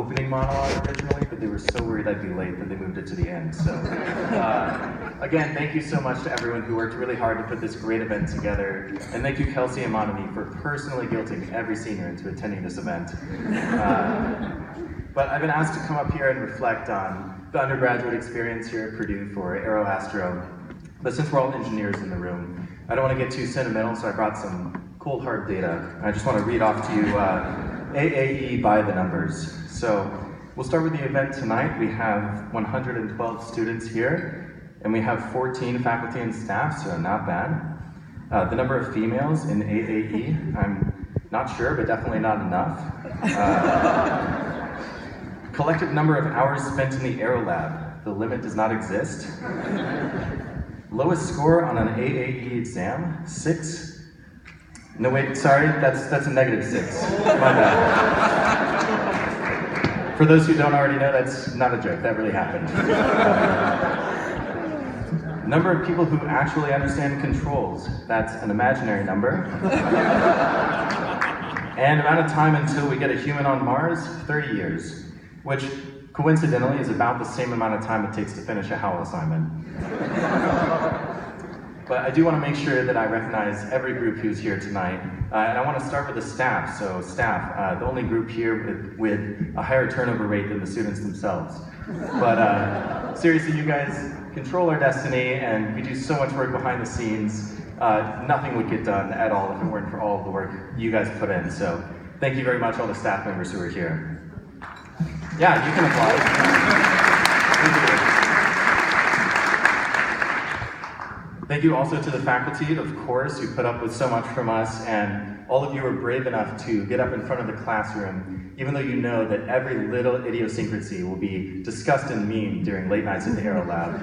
opening monologue originally, but they were so worried I'd be late that they moved it to the end. So, again, thank you so much to everyone who worked really hard to put this great event together. And thank you, Kelsey and Monami, for personally guilting every senior into attending this event. But I've been asked to come up here and reflect on the undergraduate experience here at Purdue for Aero-Astro. But since we're all engineers in the room, I don't want to get too sentimental, so I brought some cold hard data. I just want to read off to you AAE by the numbers. So we'll start with the event tonight. We have 112 students here, and we have 14 faculty and staff, so not bad. The number of females in AAE, I'm not sure, but definitely not enough. Collective number of hours spent in the Aero Lab, the limit does not exist. Lowest score on an AAE exam, 6. No wait, sorry, that's a -6. My bad. For those who don't already know, that's not a joke, that really happened. Number of people who actually understand controls, that's an imaginary number. And amount of time until we get a human on Mars, 30 years, which coincidentally is about the same amount of time it takes to finish a Howell assignment. But I do want to make sure that I recognize every group who's here tonight. And I want to start with the staff. So staff, the only group here with a higher turnover rate than the students themselves. But seriously, you guys control our destiny, and we do so much work behind the scenes. Nothing would get done at all if it weren't for all of the work you guys put in. So thank you very much, all the staff members who are here. Yeah, you can applaud. Thank you. Thank you also to the faculty, of course, who put up with so much from us, and all of you are brave enough to get up in front of the classroom, even though you know that every little idiosyncrasy will be discussed and memed during late nights at the Aero Lab.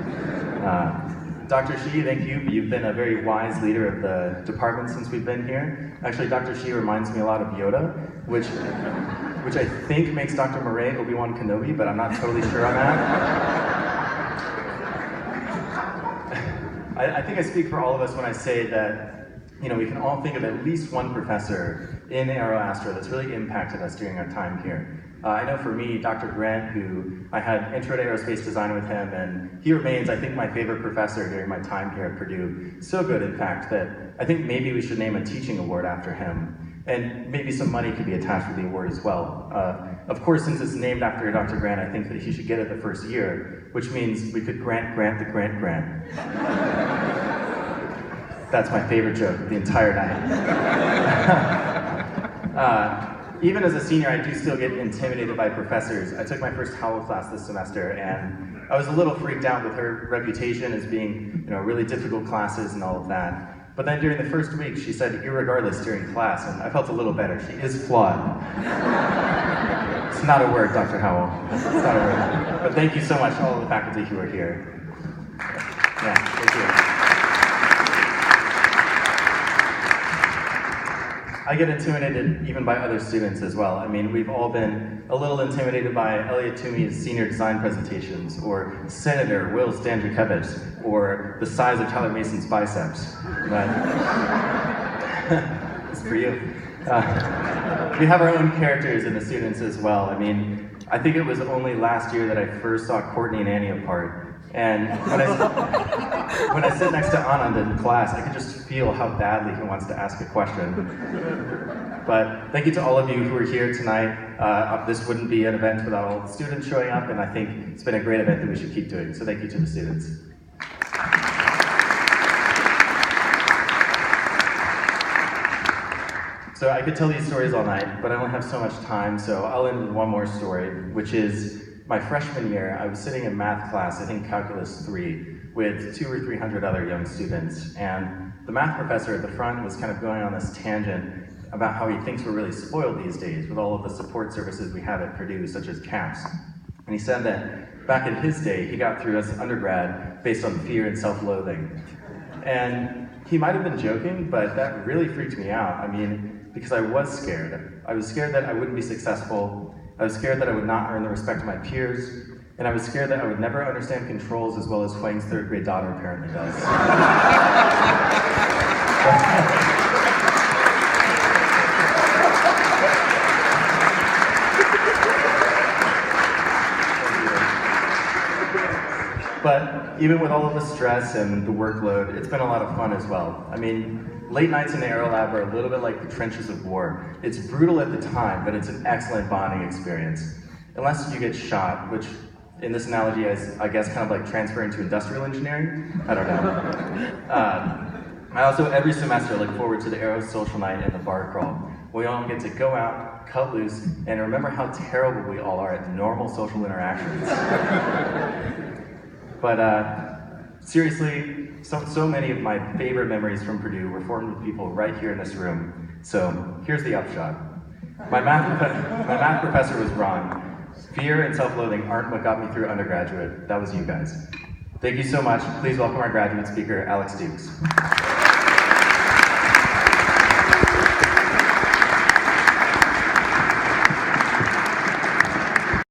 Dr. Shi, thank you. You've been a very wise leader of the department since we've been here. Actually, Dr. Shi reminds me a lot of Yoda, which I think makes Dr. Murray Obi-Wan Kenobi, but I'm not totally sure on that. I think I speak for all of us when I say that, you know, we can all think of at least one professor in Aero-Astro that's really impacted us during our time here. I know for me, Dr. Grant, who I had intro to aerospace design with him, and he remains, I think, my favorite professor during my time here at Purdue. So good, in fact, that I think maybe we should name a teaching award after him. And maybe some money could be attached with the award as well. Of course, since it's named after Dr. Grant, I think that he should get it the first year, which means we could grant the grant. That's my favorite joke of the entire night. Even as a senior, I do still get intimidated by professors. I took my first Howell class this semester, and I was a little freaked out with her reputation as being, you know, really difficult classes and all of that. But then during the first week, she said irregardless during class, and I felt a little better. She is flawed. It's not a word, Dr. Howell. It's not a word. But thank you so much to all of the faculty who are here. Yeah, thank you. I get intimidated even by other students as well. I mean, we've all been a little intimidated by Elliot Toomey's senior design presentations, or Senator Will Stanjukevich, or the size of Tyler Mason's biceps. But it's for you. We have our own characters in the students as well. I mean, I think it was only last year that I first saw Courtney and Annie apart. And when I sit next to Anand in class, I can just feel how badly he wants to ask a question. But thank you to all of you who are here tonight. This wouldn't be an event without all the students showing up, and I think it's been a great event that we should keep doing. So thank you to the students. So I could tell these stories all night, but I only have so much time, so I'll end with one more story, which is my freshman year. I was sitting in math class, I think Calculus 3, with 200 or 300 other young students, and the math professor at the front was kind of going on this tangent about how he thinks we're really spoiled these days with all of the support services we have at Purdue, such as CAPS. And he said that back in his day, he got through as an undergrad based on fear and self-loathing. And he might have been joking, but that really freaked me out. I mean, because I was scared. I was scared that I wouldn't be successful. I was scared that I would not earn the respect of my peers. And I was scared that I would never understand controls as well as Huang's third grade daughter apparently does. But even with all of the stress and the workload, it's been a lot of fun as well. I mean, late nights in the Aero Lab are a little bit like the trenches of war. It's brutal at the time, but it's an excellent bonding experience. Unless you get shot, which in this analogy is, I guess, kind of like transferring to industrial engineering. I don't know. I also, every semester, look forward to the Aero Social Night and the bar crawl. We all get to go out, cut loose, and remember how terrible we all are at normal social interactions. But seriously, so many of my favorite memories from Purdue were formed with people right here in this room. So here's the upshot. My math professor was wrong. Fear and self-loathing aren't what got me through undergraduate. That was you guys. Thank you so much. Please welcome our graduate speaker, Alex Dukes.